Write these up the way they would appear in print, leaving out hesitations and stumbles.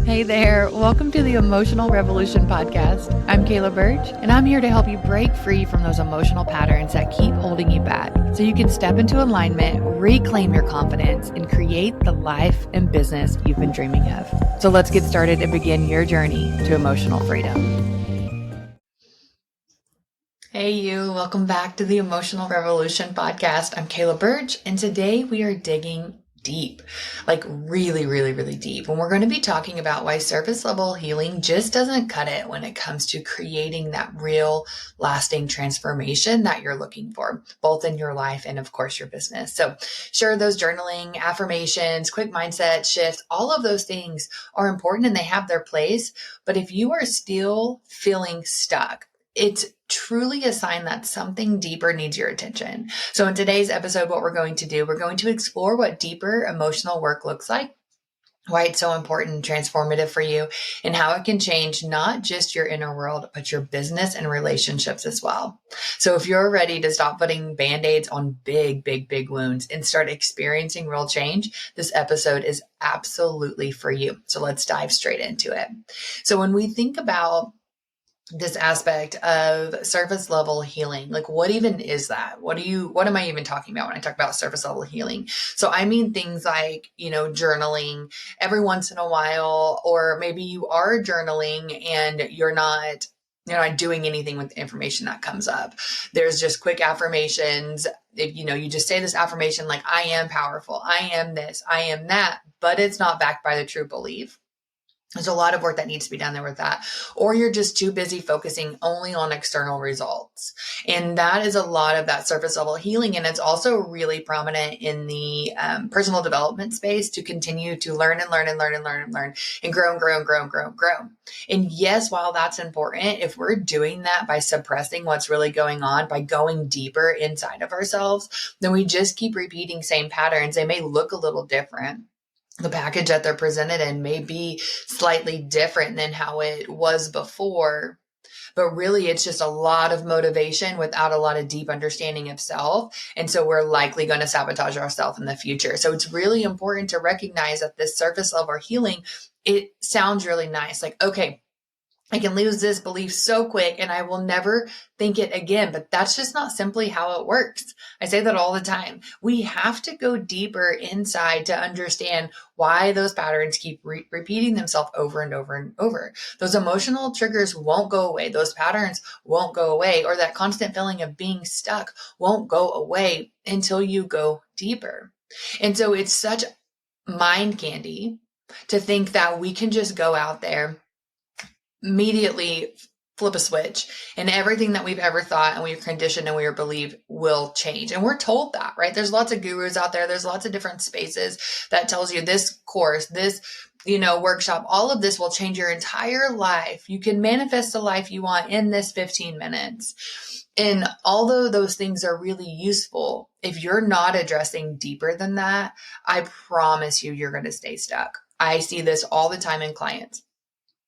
Hey there, welcome to the Emotional Revolution podcast. I'm Kayla Birch, and I'm here to help you break free from those emotional patterns that keep holding you back so you can step into alignment, reclaim your confidence, and create the life and business you've been dreaming of. So let's get started and begin your journey to emotional freedom. Hey you, welcome back to the Emotional Revolution podcast. I'm Kayla Birch, and today we are digging deep, like really deep. And we're going to be talking about why surface level healing just doesn't cut it when it comes to creating that real lasting transformation that you're looking for, both in your life and of course your business. So sure, those journaling, affirmations, quick mindset shifts, all of those things are important and they have their place. But if you are still feeling stuck, it's truly a sign that something deeper needs your attention. So in today's episode, what we're going to do, we're going to explore what deeper emotional work looks like, why it's so important and transformative for you, and how it can change not just your inner world, but your business and relationships as well. So if you're ready to stop putting band-aids on big wounds and start experiencing real change, this episode is absolutely for you. So let's dive straight into it. So when we think about this aspect of surface level healing, like what even is that? What am I even talking about when I talk about surface level healing? So I mean things like, journaling every once in a while, or maybe you are journaling and you're not doing anything with the information that comes up. There's just quick affirmations. If, you just say this affirmation, like, I am powerful, I am this, I am that, but it's not backed by the true belief. There's a lot of work that needs to be done there with that. Or you're just too busy focusing only on external results. And that is a lot of that surface level healing. And it's also really prominent in the personal development space to continue to learn and grow. And yes, while that's important, if we're doing that by suppressing what's really going on, by going deeper inside of ourselves, then we just keep repeating same patterns. They may look a little different. The package that they're presented in may be slightly different than how it was before, but really it's just a lot of motivation without a lot of deep understanding of self. And so we're likely going to sabotage ourselves in the future. So it's really important to recognize that this surface level healing, it sounds really nice. Like, okay, I can lose this belief so quick and I will never think it again. But that's just not simply how it works. I say that all the time. We have to go deeper inside to understand why those patterns keep repeating themselves over and over and over. Those emotional triggers won't go away. Those patterns won't go away, or that constant feeling of being stuck won't go away until you go deeper. And so it's such mind candy to think that we can just go out there, immediately flip a switch, and everything that we've ever thought and we've conditioned and we believe will change. And we're told that, right? There's lots of gurus out there. There's lots of different spaces that tells you this course, this, workshop, all of this will change your entire life. You can manifest the life you want in this 15 minutes. And although those things are really useful, if you're not addressing deeper than that, I promise you're going to stay stuck. I see this all the time in clients.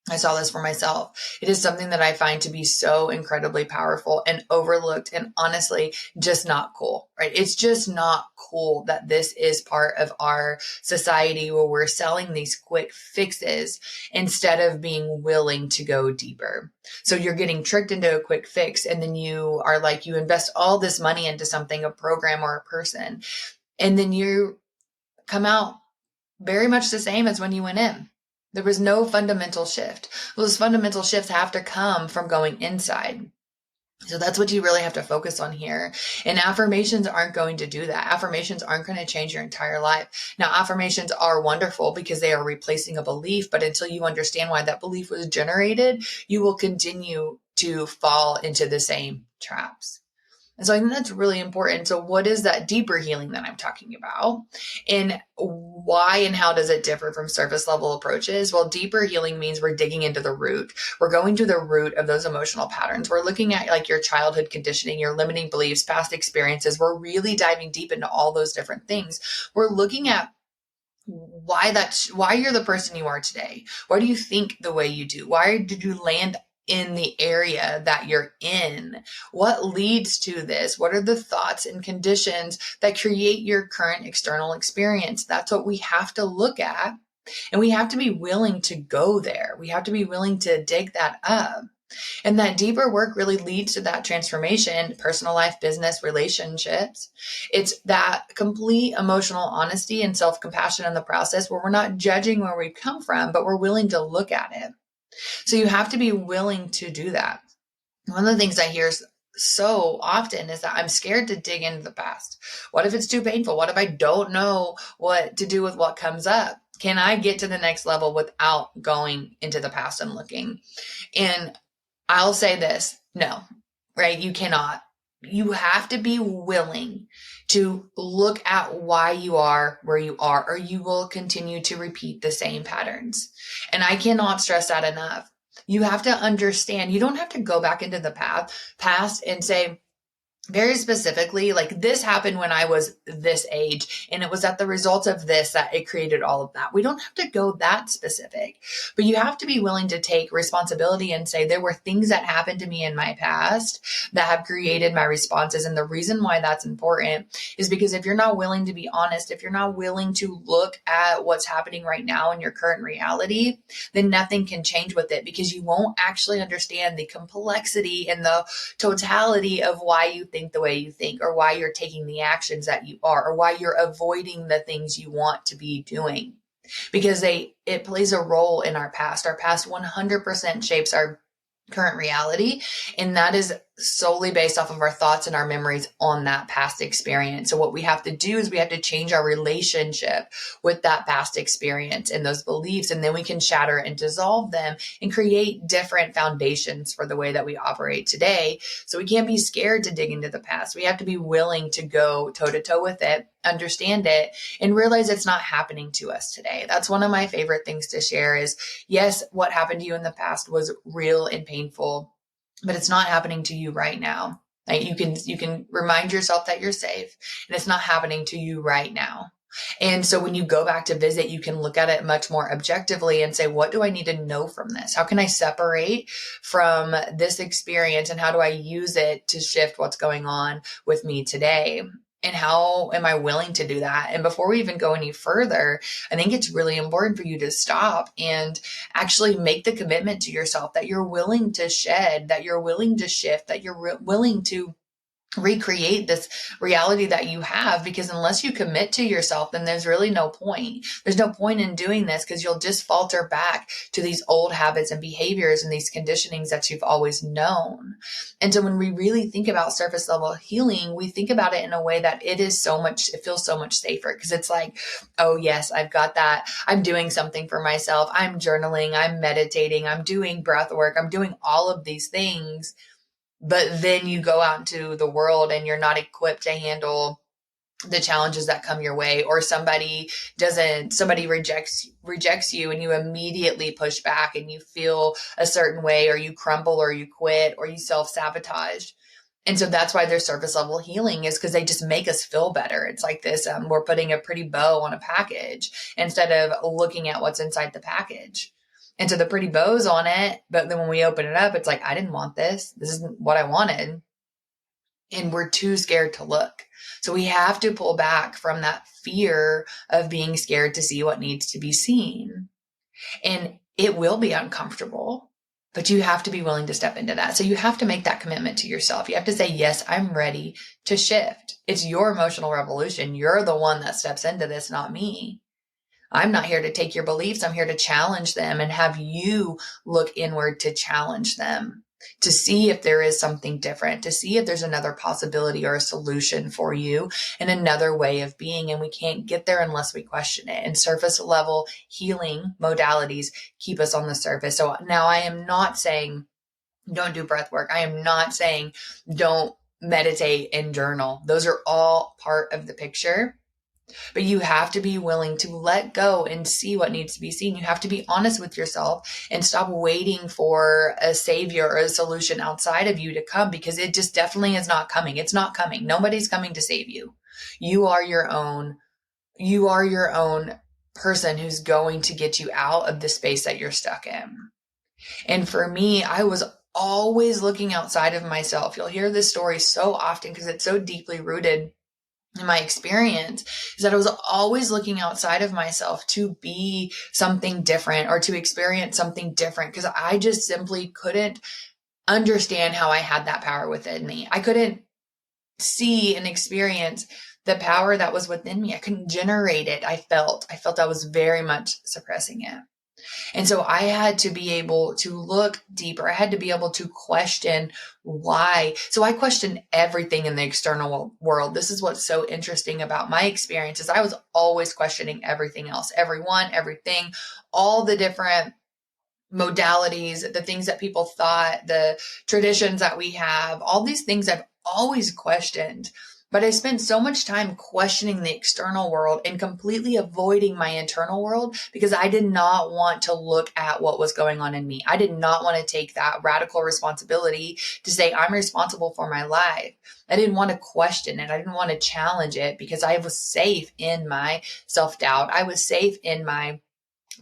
I saw this for myself. It is something that I find to be so incredibly powerful and overlooked and honestly just not cool, right? It's just not cool that this is part of our society where we're selling these quick fixes instead of being willing to go deeper. So you're getting tricked into a quick fix, and then you are like, you invest all this money into something, a program or a person, and then you come out very much the same as when you went in. There was no fundamental shift. Those fundamental shifts have to come from going inside. So that's what you really have to focus on here. And affirmations aren't going to do that. Affirmations aren't going to change your entire life. Now, affirmations are wonderful because they are replacing a belief, but until you understand why that belief was generated, you will continue to fall into the same traps. And so I think that's really important. So what is that deeper healing that I'm talking about? And why and how does it differ from surface level approaches? Well, deeper healing means we're digging into the root. We're going to the root of those emotional patterns. We're looking at like your childhood conditioning, your limiting beliefs, past experiences. We're really diving deep into all those different things. We're looking at why you're the person you are today. Why do you think the way you do? Why did you land in the area that you're in? What leads to this? What are the thoughts and conditions that create your current external experience? That's what we have to look at And we have to be willing to go there. We have to be willing to dig that up. And that deeper work really leads to that transformation, personal life, business, relationships. It's that complete emotional honesty and self-compassion in the process where we're not judging where we've come from, but we're willing to look at it. So you have to be willing to do that. One of the things I hear so often is that I'm scared to dig into the past. What if it's too painful? What if I don't know what to do with what comes up? Can I get to the next level without going into the past and looking? And I'll say this, no, right? You cannot. You have to be willing to look at why you are where you are, or you will continue to repeat the same patterns. And I cannot stress that enough. You have to understand, you don't have to go back into the past and say, very specifically, like, this happened when I was this age, and it was at the result of this that it created all of that. We don't have to go that specific, but you have to be willing to take responsibility and say, there were things that happened to me in my past that have created my responses. And the reason why that's important is because if you're not willing to be honest, if you're not willing to look at what's happening right now in your current reality, then nothing can change with it, because you won't actually understand the complexity and the totality of why you think the way you think, or why you're taking the actions that you are, or why you're avoiding the things you want to be doing, because it plays a role in our past. Our past 100% shapes our current reality, and that is solely based off of our thoughts and our memories on that past experience. So what we have to do is we have to change our relationship with that past experience and those beliefs, and then we can shatter and dissolve them and create different foundations for the way that we operate today. So we can't be scared to dig into the past. We have to be willing to go toe to toe with it, understand it, and realize it's not happening to us today. That's one of my favorite things to share is, yes, what happened to you in the past was real and painful, but it's not happening to you right now. Like, you can remind yourself that you're safe, and it's not happening to you right now. And so when you go back to visit, you can look at it much more objectively and say, what do I need to know from this? How can I separate from this experience, and how do I use it to shift what's going on with me today? And how am I willing to do that? And before we even go any further, I think it's really important for you to stop and actually make the commitment to yourself that you're willing to shed, that you're willing to shift, that you're willing to recreate this reality that you have. Because unless you commit to yourself, then there's really no point. There's no point in doing this, because you'll just falter back to these old habits and behaviors and these conditionings that you've always known. And so when we really think about surface level healing, we think about it in a way that it feels so much safer, because it's like, oh yes, I've got that. I'm doing something for myself. I'm journaling, I'm meditating, I'm doing breath work, I'm doing all of these things. But then you go out into the world and you're not equipped to handle the challenges that come your way, or somebody rejects you, and you immediately push back and you feel a certain way, or you crumble, or you quit, or you self-sabotage. And so that's why there's surface level healing, is because they just make us feel better. It's like this, we're putting a pretty bow on a package instead of looking at what's inside the package. And so the pretty bow's on it, but then when we open it up, it's like, I didn't want this. This isn't what I wanted. And we're too scared to look. So we have to pull back from that fear of being scared to see what needs to be seen. And it will be uncomfortable, but you have to be willing to step into that. So you have to make that commitment to yourself. You have to say, yes, I'm ready to shift. It's your emotional revolution. You're the one that steps into this, not me. I'm not here to take your beliefs. I'm here to challenge them and have you look inward to challenge them, to see if there is something different, to see if there's another possibility or a solution for you and another way of being. And we can't get there unless we question it. And surface level healing modalities keep us on the surface. So now I am not saying don't do breath work. I am not saying don't meditate and journal. Those are all part of the picture. But you have to be willing to let go and see what needs to be seen. You have to be honest with yourself and stop waiting for a savior or a solution outside of you to come, because it just definitely is not coming. It's not coming. Nobody's coming to save you. You are your own person who's going to get you out of the space that you're stuck in. And for me, I was always looking outside of myself. You'll hear this story so often because it's so deeply rooted in my experience is that I was always looking outside of myself to be something different or to experience something different because I just simply couldn't understand how I had that power within me. I couldn't see and experience the power that was within me. I couldn't generate it. I felt I was very much suppressing it. And so I had to be able to look deeper. I had to be able to question why. So I questioned everything in the external world. This is what's so interesting about my experience is I was always questioning everything else, everyone, everything, all the different modalities, the things that people thought, the traditions that we have, all these things I've always questioned. But I spent so much time questioning the external world and completely avoiding my internal world because I did not want to look at what was going on in me. I did not want to take that radical responsibility to say, I'm responsible for my life. I didn't want to question it. I didn't want to challenge it because I was safe in my self-doubt. I was safe in my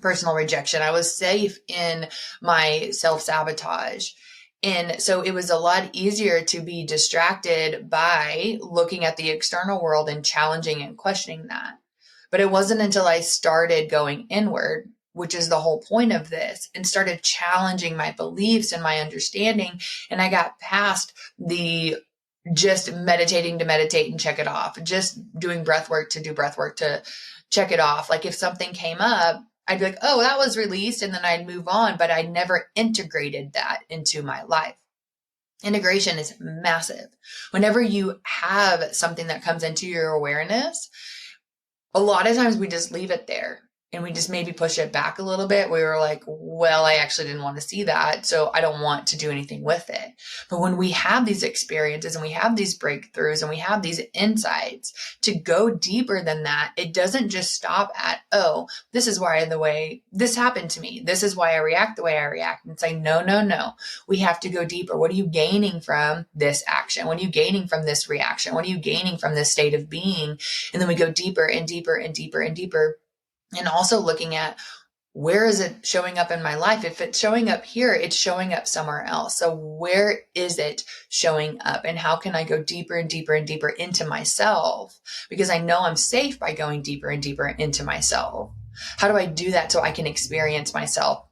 personal rejection. I was safe in my self-sabotage. And so it was a lot easier to be distracted by looking at the external world and challenging and questioning that. But it wasn't until I started going inward, which is the whole point of this, and started challenging my beliefs and my understanding. And I got past the just meditating to meditate and check it off, just doing breath work to do breath work to check it off. Like if something came up, I'd be like, oh, that was released. And then I'd move on, but I never integrated that into my life. Integration is massive. Whenever you have something that comes into your awareness, a lot of times we just leave it there and we just maybe push it back a little bit. We were like, well, I actually didn't want to see that, so I don't want to do anything with it. But when we have these experiences and we have these breakthroughs and we have these insights to go deeper than that, it doesn't just stop at, oh, this is why the way this happened to me. This is why I react the way I react. And say, no, no, no. We have to go deeper. What are you gaining from this action? What are you gaining from this reaction? What are you gaining from this state of being? And then we go deeper and deeper and deeper and deeper. And also looking at where is it showing up in my life? If it's showing up here, it's showing up somewhere else. So where is it showing up? And how can I go deeper and deeper and deeper into myself? Because I know I'm safe by going deeper and deeper into myself. How do I do that so I can experience myself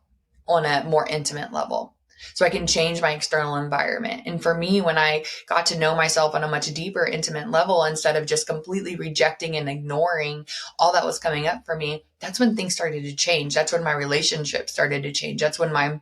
on a more intimate level? So I can change my external environment. And for me, when I got to know myself on a much deeper, intimate level, instead of just completely rejecting and ignoring all that was coming up for me, that's when things started to change. That's when my relationship started to change. That's when my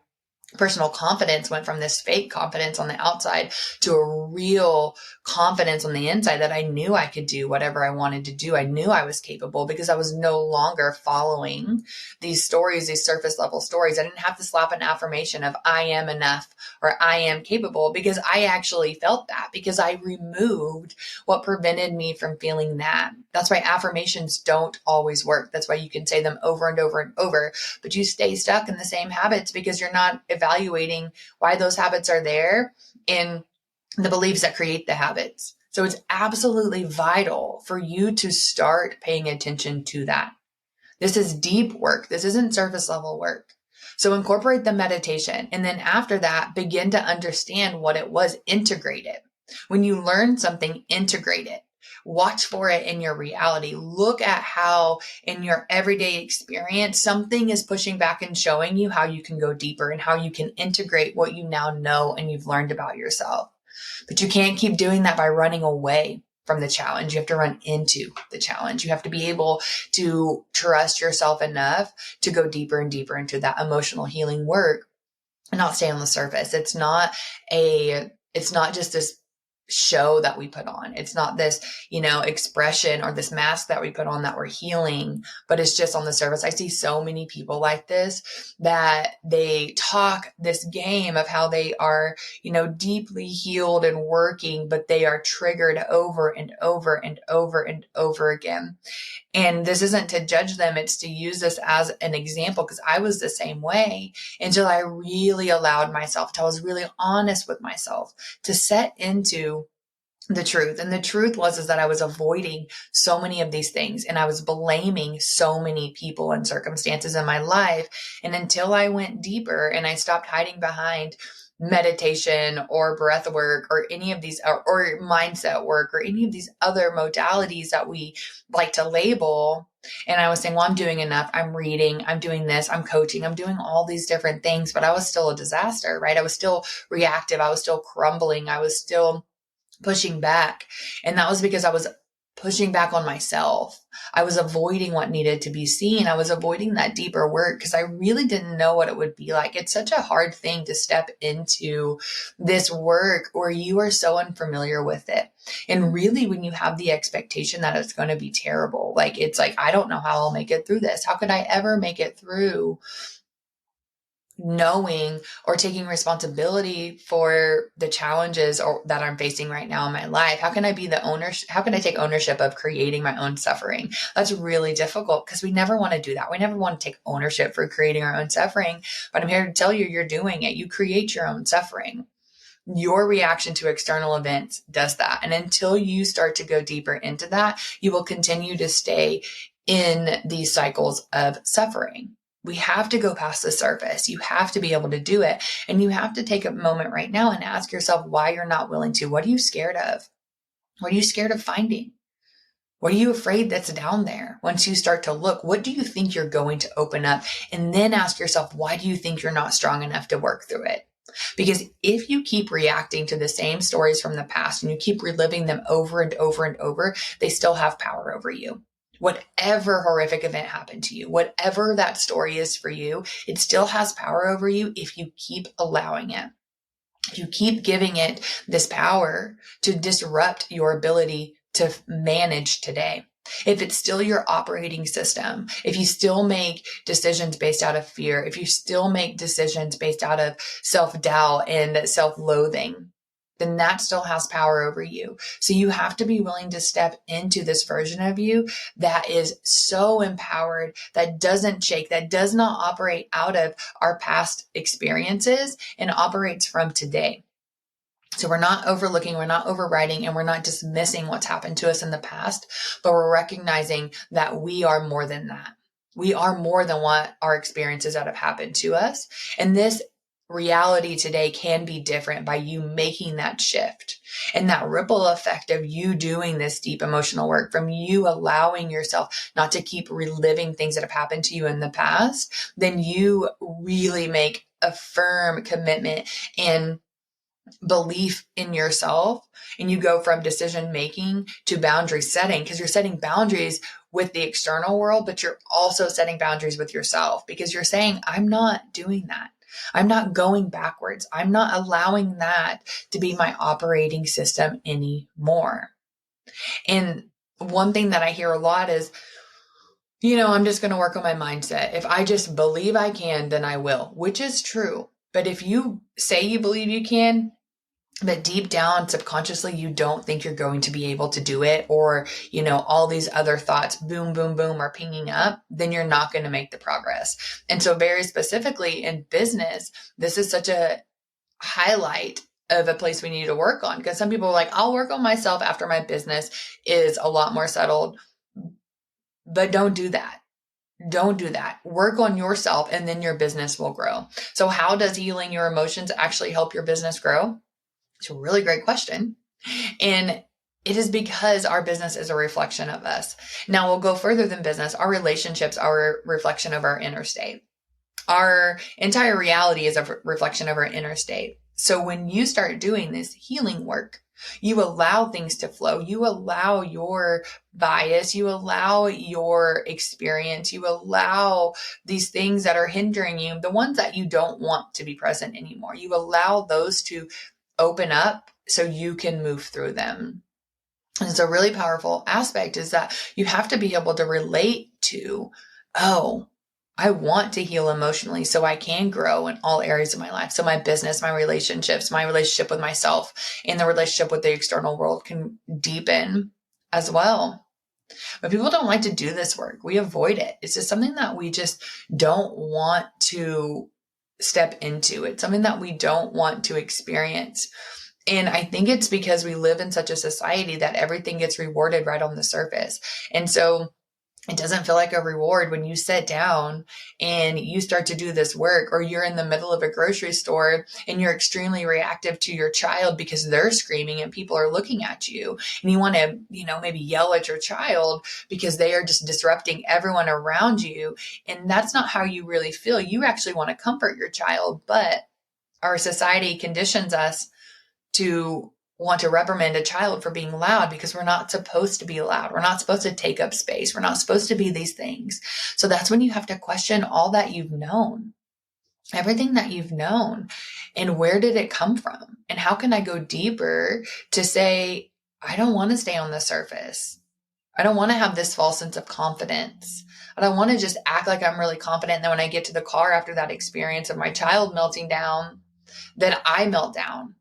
personal confidence went from this fake confidence on the outside to a real confidence on the inside that I knew I could do whatever I wanted to do. I knew I was capable because I was no longer following these stories, these surface level stories. I didn't have to slap an affirmation of I am enough or I am capable because I actually felt that because I removed what prevented me from feeling that. That's why affirmations don't always work. That's why you can say them over and over and over, but you stay stuck in the same habits because you're not evaluating why those habits are there and the beliefs that create the habits. So it's absolutely vital for you to start paying attention to that. This is deep work. This isn't surface level work. So incorporate the meditation. And then after that, begin to understand what it was. Integrate it. When you learn something, integrate it. Watch for it in your reality. Look at how in your everyday experience, something is pushing back and showing you how you can go deeper and how you can integrate what you now know and you've learned about yourself. But you can't keep doing that by running away from the challenge. You have to run into the challenge. You have to be able to trust yourself enough to go deeper and deeper into that emotional healing work and not stay on the surface. It's not just this show that we put on. It's not this, expression or this mask that we put on that we're healing, but it's just on the surface. I see so many people like this that they talk this game of how they are, deeply healed and working, but they are triggered over and over and over and over again. And this isn't to judge them. It's to use this as an example because I was the same way until I really allowed myself, until I was really honest with myself to set into the truth. And the truth is that I was avoiding so many of these things and I was blaming so many people and circumstances in my life. And until I went deeper and I stopped hiding behind meditation or breath work or any of these, or mindset work or any of these other modalities that we like to label. And I was saying, well, I'm doing enough. I'm reading, I'm doing this, I'm coaching, I'm doing all these different things, but I was still a disaster, right? I was still reactive. I was still crumbling. I was still pushing back. And that was because I was pushing back on myself. I was avoiding what needed to be seen. I was avoiding that deeper work because I really didn't know what it would be like. It's such a hard thing to step into this work where you are so unfamiliar with it. And really, when you have the expectation that it's going to be terrible, like, it's like, I don't know how I'll make it through this. How could I ever make it through knowing or taking responsibility for the challenges that I'm facing right now in my life? How can I be the owner? How can I take ownership of creating my own suffering? That's really difficult because we never want to do that. We never want to take ownership for creating our own suffering, but I'm here to tell you, you're doing it. You create your own suffering. Your reaction to external events does that. And until you start to go deeper into that, you will continue to stay in these cycles of suffering. We have to go past the surface. You have to be able to do it. And you have to take a moment right now and ask yourself why you're not willing to. What are you scared of? What are you scared of finding? What are you afraid that's down there? Once you start to look, what do you think you're going to open up? And then ask yourself, why do you think you're not strong enough to work through it? Because if you keep reacting to the same stories from the past and you keep reliving them over and over and over, they still have power over you. Whatever horrific event happened to you, whatever that story is for you, it still has power over you if you keep allowing it. If you keep giving it this power to disrupt your ability to manage today. If it's still your operating system, if you still make decisions based out of fear, if you still make decisions based out of self-doubt and self-loathing, then that still has power over you. So you have to be willing to step into this version of you that is so empowered, that doesn't shake, that does not operate out of our past experiences and operates from today. So we're not overlooking, we're not overriding, and we're not dismissing what's happened to us in the past, but we're recognizing that we are more than that. We are more than what our experiences that have happened to us. And this reality today can be different by you making that shift, and that ripple effect of you doing this deep emotional work, from you allowing yourself not to keep reliving things that have happened to you in the past. Then you really make a firm commitment and belief in yourself, and you go from decision making to boundary setting, because you're setting boundaries with the external world, but you're also setting boundaries with yourself, because you're saying, I'm not doing that. I'm not going backwards. I'm not allowing that to be my operating system anymore. And one thing that I hear a lot is, I'm just going to work on my mindset. If I just believe I can, then I will, which is true. But if you say you believe you can, but deep down, subconsciously, you don't think you're going to be able to do it, or, all these other thoughts, boom, boom, boom, are pinging up, then you're not going to make the progress. And so very specifically in business, this is such a highlight of a place we need to work on, because some people are like, I'll work on myself after my business is a lot more settled, but don't do that. Don't do that. Work on yourself, and then your business will grow. So how does healing your emotions actually help your business grow? It's a really great question. And it is because our business is a reflection of us. Now we'll go further than business. Our relationships are a reflection of our inner state. Our entire reality is a reflection of our inner state. So when you start doing this healing work, you allow things to flow. You allow your bias. You allow your experience. You allow these things that are hindering you, the ones that you don't want to be present anymore. You allow those to open up so you can move through them. And so a really powerful aspect is that you have to be able to relate to, I want to heal emotionally so I can grow in all areas of my life. So my business, my relationships, my relationship with myself, and the relationship with the external world can deepen as well. But people don't like to do this work. We avoid it. It's just something that we just don't want to step into. It's something that we don't want to experience. And I think it's because we live in such a society that everything gets rewarded right on the surface. And so It doesn't feel like a reward when you sit down and you start to do this work, or you're in the middle of a grocery store and you're extremely reactive to your child because they're screaming and people are looking at you, and you want to, maybe yell at your child because they are just disrupting everyone around you. And that's not how you really feel. You actually want to comfort your child, but our society conditions us to want to reprimand a child for being loud because we're not supposed to be loud. We're not supposed to take up space. We're not supposed to be these things. So that's when you have to question all that you've known, everything that you've known, and where did it come from? And how can I go deeper to say, I don't want to stay on the surface. I don't want to have this false sense of confidence. I don't want to just act like I'm really confident. And then when I get to the car after that experience of my child melting down, that I melt down.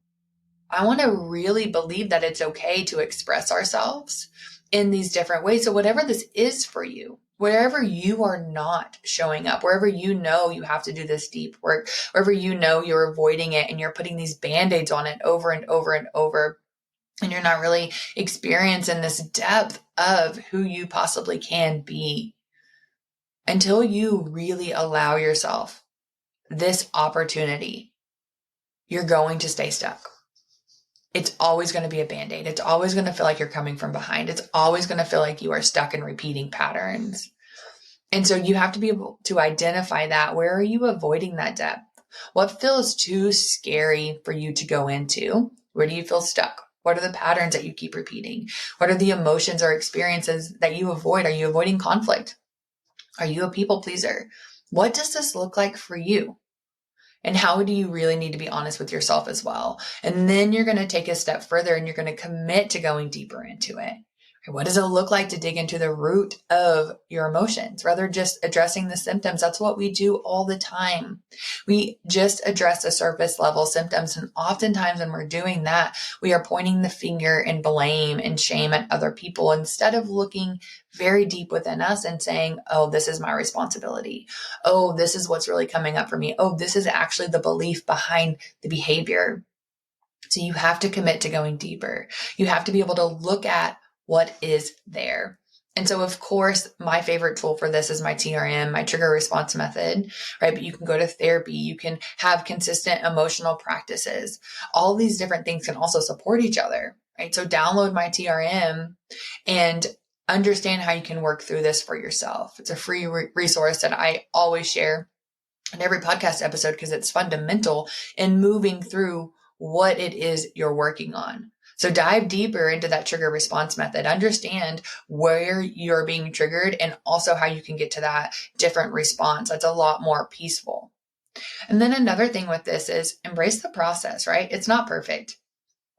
I want to really believe that it's okay to express ourselves in these different ways. So whatever this is for you, wherever you are not showing up, wherever you know you have to do this deep work, wherever you know you're avoiding it and you're putting these band-aids on it over and over and over, and you're not really experiencing this depth of who you possibly can be, until you really allow yourself this opportunity, you're going to stay stuck. It's always going to be a band-aid. It's always going to feel like you're coming from behind. It's always going to feel like you are stuck in repeating patterns. And so you have to be able to identify that. Where are you avoiding that depth? What feels too scary for you to go into? Where do you feel stuck? What are the patterns that you keep repeating? What are the emotions or experiences that you avoid? Are you avoiding conflict? Are you a people pleaser? What does this look like for you? And how do you really need to be honest with yourself as well? And then you're going to take a step further and you're going to commit to going deeper into it. What does it look like to dig into the root of your emotions rather than just addressing the symptoms? That's what we do all the time. We just address the surface level symptoms. And oftentimes when we're doing that, we are pointing the finger and blame and shame at other people instead of looking very deep within us and saying, oh, this is my responsibility. Oh, this is what's really coming up for me. Oh, this is actually the belief behind the behavior. So you have to commit to going deeper. You have to be able to look at what is there. And so, of course, my favorite tool for this is my TRM, my trigger response method, right? But you can go to therapy. You can have consistent emotional practices. All these different things can also support each other, right? So download my TRM and understand how you can work through this for yourself. It's a free resource that I always share in every podcast episode because it's fundamental in moving through what it is you're working on. So dive deeper into that trigger response method, understand where you're being triggered and also how you can get to that different response. That's a lot more peaceful. And then another thing with this is embrace the process, right? It's not perfect.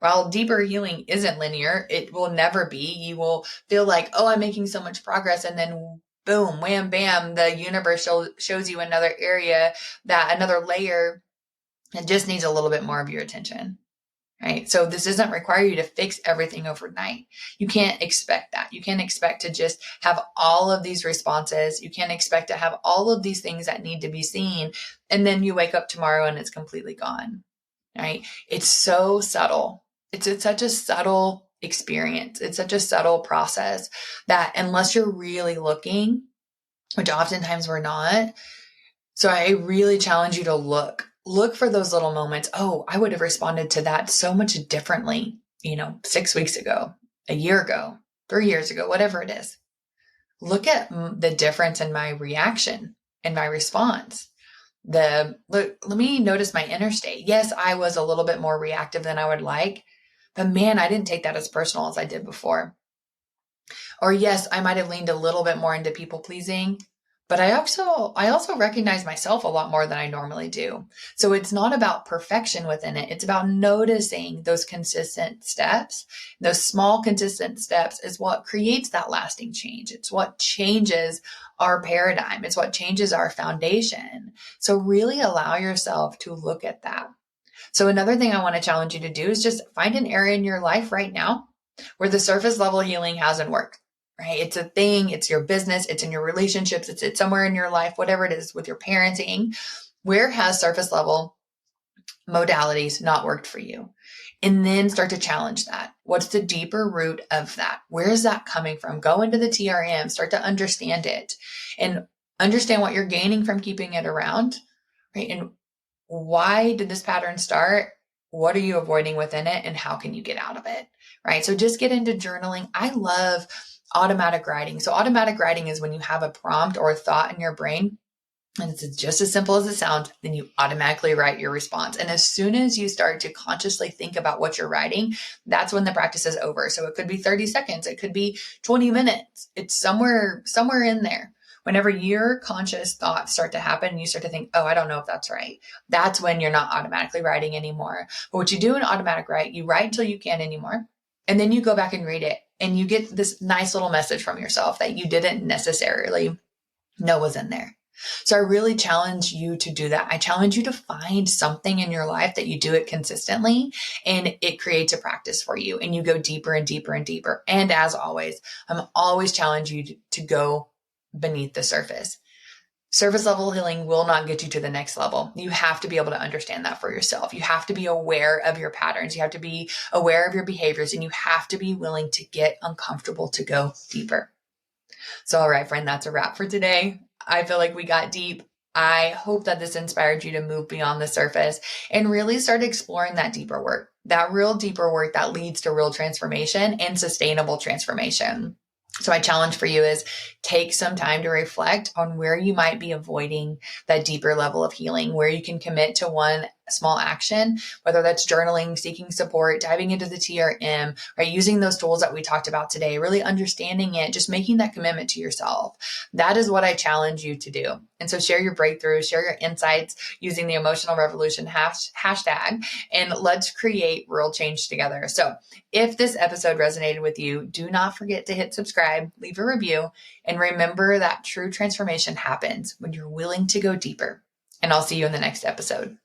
While deeper healing isn't linear, it will never be. You will feel like, oh, I'm making so much progress. And then boom, wham, bam, the universe shows you another area, that another layer that just needs a little bit more of your attention. Right? So this doesn't require you to fix everything overnight. You can't expect that. You can't expect to just have all of these responses. You can't expect to have all of these things that need to be seen. And then you wake up tomorrow and it's completely gone. Right? It's so subtle. It's such a subtle experience. It's such a subtle process that unless you're really looking, which oftentimes we're not. So I really challenge you to look for those little moments. Oh, I would have responded to that so much differently, 6 weeks ago, a year ago, 3 years ago, whatever it is. Look at the difference in my reaction and my response. Let me notice my inner state. Yes, I was a little bit more reactive than I would like, but man, I didn't take that as personal as I did before. Or yes, I might have leaned a little bit more into people pleasing, but I also recognize myself a lot more than I normally do. So it's not about perfection within it. It's about noticing those consistent steps. Those small consistent steps is what creates that lasting change. It's what changes our paradigm. It's what changes our foundation. So really allow yourself to look at that. So another thing I want to challenge you to do is just find an area in your life right now where the surface level healing hasn't worked. Right? It's a thing. It's your business. It's in your relationships. It's somewhere in your life, whatever it is with your parenting. Where has surface level modalities not worked for you? And then start to challenge that. What's the deeper root of that? Where is that coming from? Go into the TRM, start to understand it, and understand what you're gaining from keeping it around, right? And why did this pattern start? What are you avoiding within it? And how can you get out of it? Right. So just get into journaling. I love automatic writing. So automatic writing is when you have a prompt or a thought in your brain, and it's just as simple as it sounds, then you automatically write your response. And as soon as you start to consciously think about what you're writing, that's when the practice is over. So it could be 30 seconds, it could be 20 minutes. It's somewhere in there. Whenever your conscious thoughts start to happen, you start to think, oh, I don't know if that's right. That's when you're not automatically writing anymore. But what you do in automatic write, you write until you can't anymore. And then you go back and read it. And you get this nice little message from yourself that you didn't necessarily know was in there. So I really challenge you to do that. I challenge you to find something in your life that you do it consistently and it creates a practice for you and you go deeper and deeper and deeper. And as always, I'm always challenging you to go beneath the surface. Surface level healing will not get you to the next level. You have to be able to understand that for yourself. You have to be aware of your patterns. You have to be aware of your behaviors and you have to be willing to get uncomfortable to go deeper. So, all right, friend, that's a wrap for today. I feel like we got deep. I hope that this inspired you to move beyond the surface and really start exploring that deeper work, that real deeper work that leads to real transformation and sustainable transformation. So my challenge for you is take some time to reflect on where you might be avoiding that deeper level of healing, where you can commit to one small action, whether that's journaling, seeking support, diving into the TRM, right? Using those tools that we talked about today, really understanding it, just making that commitment to yourself. That is what I challenge you to do. And so share your breakthroughs, share your insights using the Emotional Revolution hashtag, and let's create real change together. So if this episode resonated with you, do not forget to hit subscribe, leave a review, and remember that true transformation happens when you're willing to go deeper. And I'll see you in the next episode.